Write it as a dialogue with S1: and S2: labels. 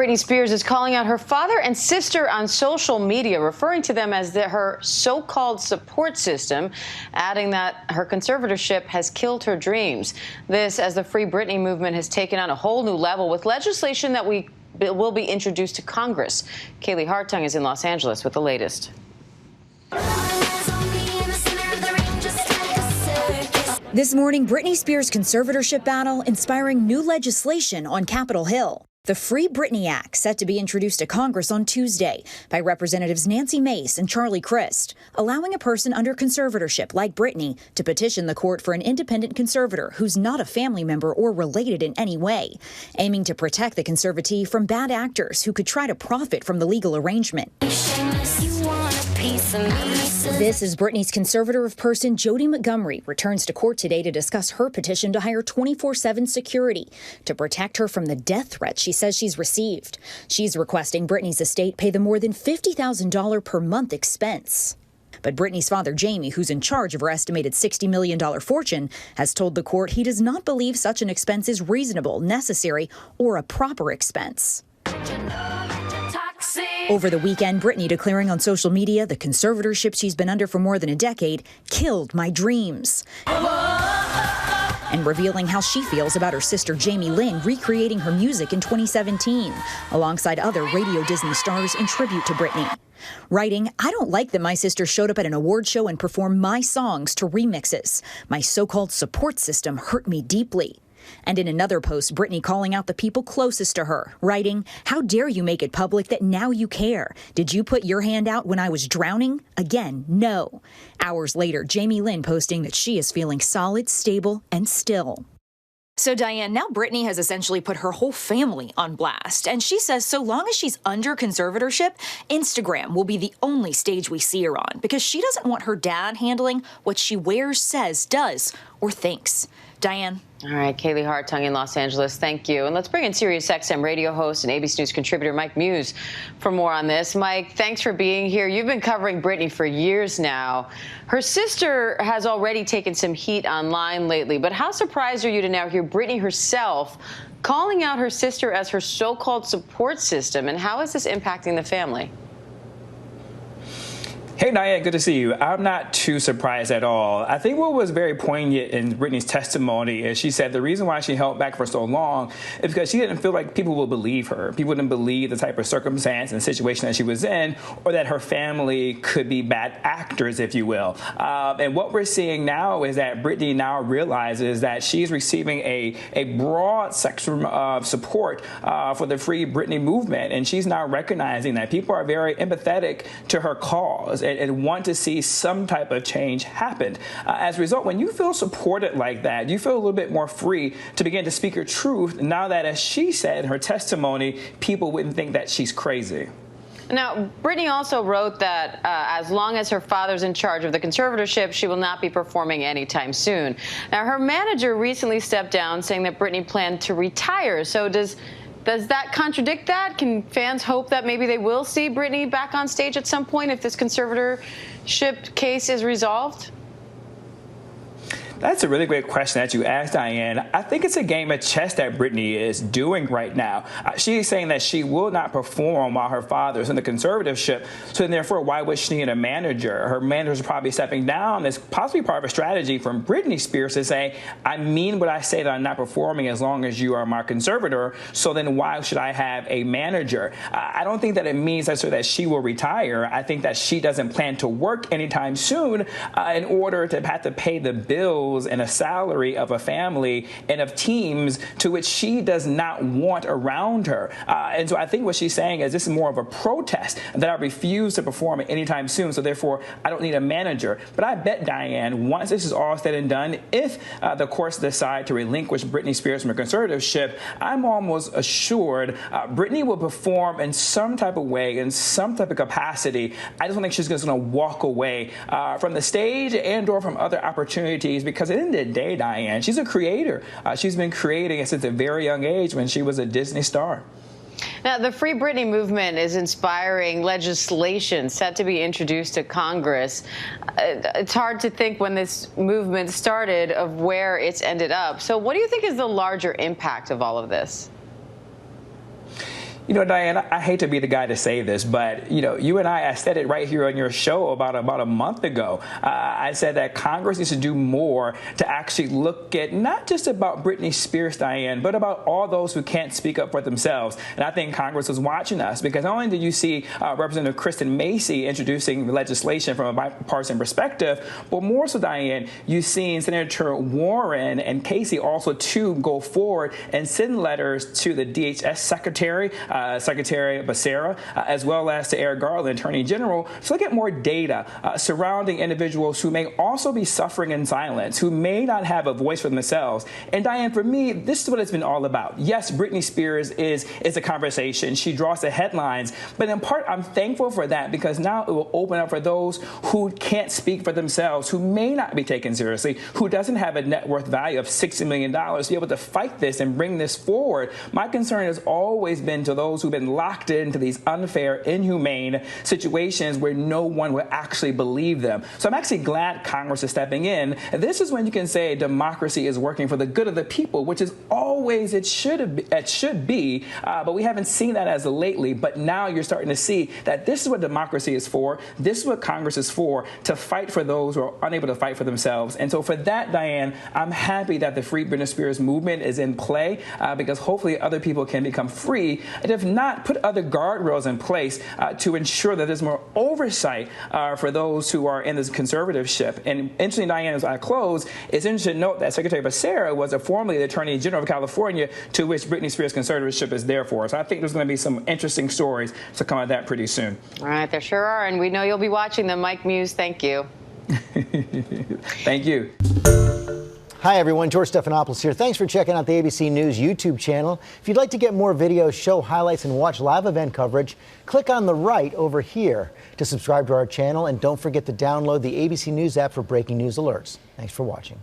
S1: Britney Spears is calling out her father and sister on social media, referring to them as her so-called support system, adding that her conservatorship has killed her dreams. This as the Free Britney movement has taken on a whole new level with legislation that will be introduced to Congress. Kaylee Hartung is in Los Angeles with the latest.
S2: This morning, Britney Spears' conservatorship battle inspiring new legislation on Capitol Hill. The Free Britney Act, set to be introduced to Congress on Tuesday by Representatives Nancy Mace and Charlie Crist, allowing a person under conservatorship like Britney to petition the court for an independent conservator who's not a family member or related in any way, aiming to protect the conservatee from bad actors who could try to profit from the legal arrangement. This is Britney's conservator of person, Jody Montgomery, returns to court today to discuss her petition to hire 24/7 security to protect her from the death threat she says she's received. She's requesting Britney's estate pay the more than $50,000 per month expense. But Britney's father, Jamie, who's in charge of her estimated $60 million fortune, has told the court he does not believe such an expense is reasonable, necessary, or a proper expense. Over the weekend, Britney declaring on social media the conservatorship she's been under for more than a decade killed my dreams. And revealing how she feels about her sister Jamie Lynn recreating her music in 2017, alongside other Radio Disney stars in tribute to Britney. Writing, "I don't like that my sister showed up at an award show and performed my songs to remixes. My so-called support system hurt me deeply." And in another post, Britney calling out the people closest to her, writing, "How dare you make it public that now you care? Did you put your hand out when I was drowning? Again, no." Hours later, Jamie Lynn posting that she is feeling solid, stable, and still. So, Diane, now Britney has essentially put her whole family on blast. And she says so long as she's under conservatorship, Instagram will be the only stage we see her on, because she doesn't want her dad handling what she wears, says, does, or thinks. Diane?
S1: All right, Kaylee Hartung in Los Angeles, thank you. And let's bring in SiriusXM radio host and ABC News contributor Mike Muse for more on this. Mike, thanks for being here. You've been covering Britney for years now. Her sister has already taken some heat online lately, but how surprised are you to now hear Britney herself calling out her sister as her so-called support system, and how is this impacting the family?
S3: Hey, Diane, good to see you. I'm not too surprised at all. I think what was very poignant in Britney's testimony is she said the reason why she held back for so long is because she didn't feel like people would believe her. People didn't believe the type of circumstance and situation that she was in, or that her family could be bad actors, if you will. And what we're seeing now is that Britney now realizes that she's receiving a broad spectrum of support for the Free Britney movement. And she's now recognizing that people are very empathetic to her cause and want to see some type of change happen. As a result, when you feel supported like that, you feel a little bit more free to begin to speak your truth now that, as she said in her testimony, people wouldn't think that she's crazy.
S1: Now, Britney also wrote that as long as her father's in charge of the conservatorship, she will not be performing anytime soon. Now, her manager recently stepped down, saying that Britney planned to retire. So does that contradict that? Can fans hope that maybe they will see Britney back on stage at some point if this conservatorship case is resolved?
S3: That's a really great question that you asked, Diane. I think it's a game of chess that Britney is doing right now. She's saying that she will not perform while her father is in the conservatorship, so therefore, why would she need a manager? Her manager is probably stepping down. It's possibly part of a strategy from Britney Spears to say, I mean what I say, that I'm not performing as long as you are my conservator, so then why should I have a manager? I don't think that it means that she will retire. I think that she doesn't plan to work anytime soon in order to have to pay the bills and a salary of a family and of teams to which she does not want around her. And so I think what she's saying is this is more of a protest, that I refuse to perform anytime soon, so therefore I don't need a manager. But I bet, Diane, once this is all said and done, if the courts decide to relinquish Britney Spears from her conservatorship, I'm almost assured Britney will perform in some type of way, in some type of capacity. I just don't think she's just going to walk away from the stage and or from other opportunities, because at the end of the day, Diane, she's a creator. She's been creating since a very young age when she was a Disney star.
S1: Now, the Free Britney movement is inspiring legislation set to be introduced to Congress. It's hard to think when this movement started of where it's ended up. So what do you think is the larger impact of all of this?
S3: You know, Diane, I hate to be the guy to say this, but, you know, you and I said it right here on your show about a month ago. I said that Congress needs to do more to actually look at not just about Britney Spears, Diane, but about all those who can't speak up for themselves. And I think Congress is watching us, because not only did you see Representative Kristen Macy introducing legislation from a bipartisan perspective, but more so, Diane, you've seen Senator Warren and Casey also too go forward and send letters to the DHS Secretary, Secretary Becerra, as well as to Eric Garland, Attorney General, to look at more data surrounding individuals who may also be suffering in silence, who may not have a voice for themselves. And Diane, for me, this is what it's been all about. Yes, Britney Spears is a conversation. She draws the headlines, but in part, I'm thankful for that, because now it will open up for those who can't speak for themselves, who may not be taken seriously, who doesn't have a net worth value of $60 million to be able to fight this and bring this forward. My concern has always been to those who've been locked into these unfair, inhumane situations where no one will actually believe them. So I'm actually glad Congress is stepping in. This is when you can say democracy is working for the good of the people, which is always it should be, but we haven't seen that as of lately. But now you're starting to see that this is what democracy is for. This is what Congress is for, to fight for those who are unable to fight for themselves. And so for that, Diane, I'm happy that the Free Britney Spears movement is in play, because hopefully other people can become free. And if not, put other guardrails in place to ensure that there's more oversight for those who are in this conservatorship. And interesting, Diane, as I close, it's interesting to note that Secretary Becerra was formerly the Attorney General of California, to which Britney Spears' conservatorship is there for. So I think there's going to be some interesting stories to come out of that pretty soon.
S1: All right, there sure are, and we know you'll be watching them. Mike Muse, thank you.
S3: Thank you.
S4: Hi, everyone. George Stephanopoulos here. Thanks for checking out the ABC News YouTube channel. If you'd like to get more videos, show highlights, and watch live event coverage, click on the right over here to subscribe to our channel. And don't forget to download the ABC News app for breaking news alerts. Thanks for watching.